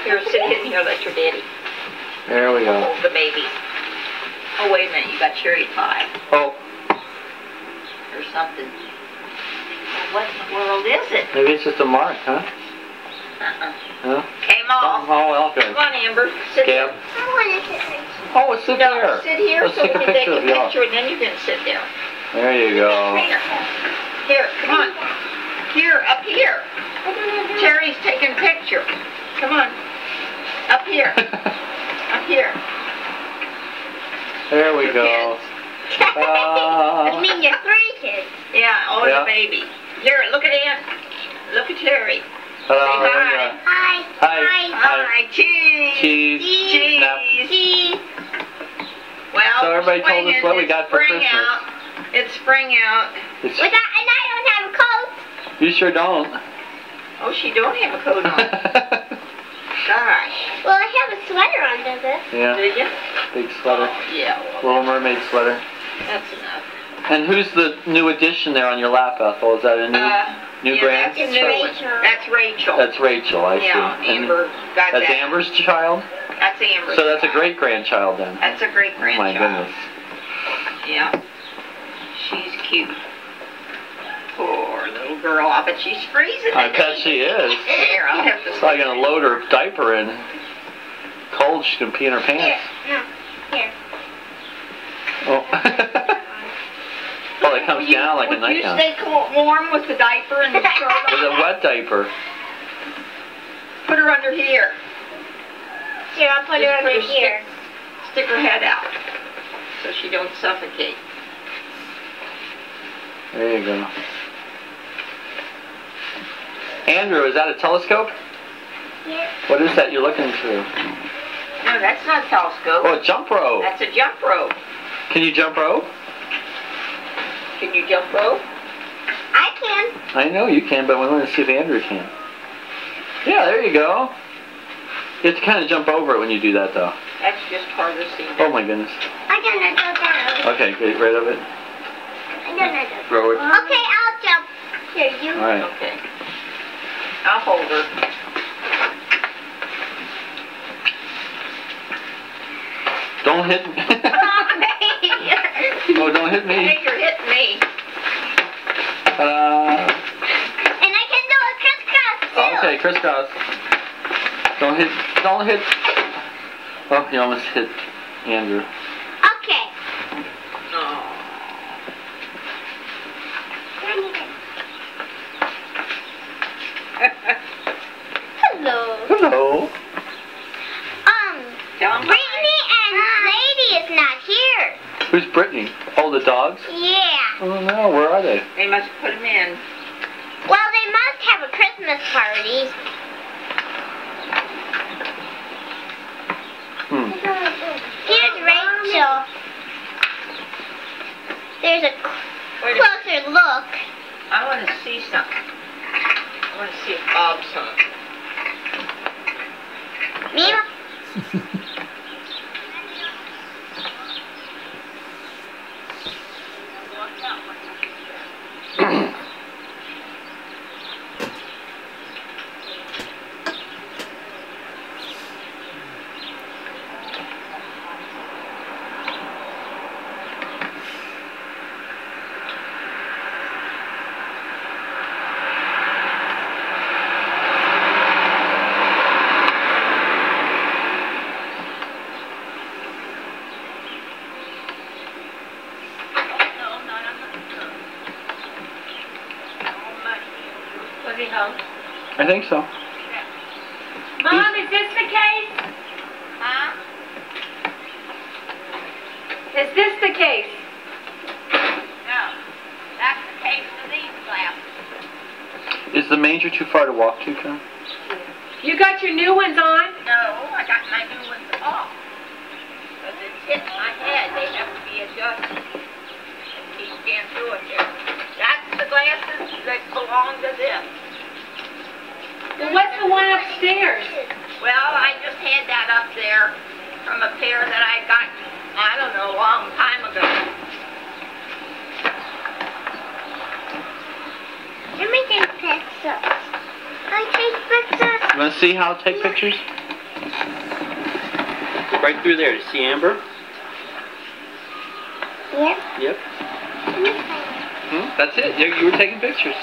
Here, sit in here, let your daddy There we go. hold the baby. Oh, wait a minute, you got cherry pie. Oh, Or something. What in the world is it? maybe it's just a mark, huh? Huh? Came off. Oh, okay. Come on, Amber. Sit Scab. there. I want to sit. Oh, sit No, there. sit here Let's so we take a can take picture a of you. picture and then you can sit there. There you go. Here, come on. Here, up here. Cherry's taking a picture. Come on. Up here. Up here. There we go. I mean, you're 3 kids. Yeah, oh, Yeah. the baby. Here, look at Aunt. Look at Cherry. Hello. Say there hi. you go. Hi. Hi. Hi, cheese. Cheese. Cheese. Snap. Cheese. Well, So everybody told us what we got for spring Christmas. out. It's spring out. It's, And I don't have a coat. you sure don't. Oh, she don't have a coat on. Gosh. Well, I have a sweater on, does it? Yeah, Did you? big sweater. Oh, yeah, well, Little Mermaid sweater. that's enough. And who's the new addition there on your lap, Ethel? Is that a new yeah, grand? That's Rachel. That's Rachel. That's Rachel, I see. Yeah, And Amber got that's that. Amber's child? That's Amber's So that's a child. great-grandchild then. That's a great Oh my grandchild. goodness. Yeah. She's cute. Poor little girl. I bet she's freezing. I bet she is. Here, I'll have to. Probably gonna load her diaper in. Cold, she's gonna pee in her Here. pants. No. Here. Oh. Well, it comes down like a Would you nightgown. stay warm with the diaper and the shirt With on? a wet diaper. Put her under here. Here, I'll put her Just under here. Stick her head out so she don't suffocate. There you go. Andrew, is that a telescope? Here. What is that you're looking through? No, that's not a telescope. Oh, a jump rope. That's a jump rope. Can you jump rope? Can you jump rope? I can. I know you can, but we want to see if Andrew can. Yeah, there you go. You have to kind of jump over it when you do that, though. That's just part of the scene. Oh my goodness. I'm gonna go down. Okay, get rid of it. I'm gonna go. Throw it. Okay, I'll jump. Here, you. All right. Okay. I'll hold her. Don't hit me. Oh, don't hit I me. think you're hitting me. And I can do a crisscross too. Okay, crisscross. Don't hit. Don't hit. Oh, you almost hit Andrew. Okay. Oh. Hello. Hello. Tell 'em Brittany and Lady is not here. Who's Brittany? Oh, the dogs? Yeah. Oh no, where are they? They must put them in. Well, they must have a Christmas party. Here's Rachel. There's a Wait a minute. closer look. I want to see something. I want to see if Bob's home. Mima. Was he home? I think so. Mom, is this the case? Huh? Is this the case? No. That's the case of these glasses. Is the manger too far to walk to, Con? You got your new ones on? No, I got my new ones off. Because it's hitting my head. They have to be adjusted. And he can't do it there. That's the glasses that belong to this. Well, what's the one upstairs? Well, I just had that up there from a pair that I got, I don't know, a long time ago. Let me take pictures. I take pictures. You want to see how to take pictures? Right through there. You see Amber? Yep. Yep. That's it. You were taking pictures.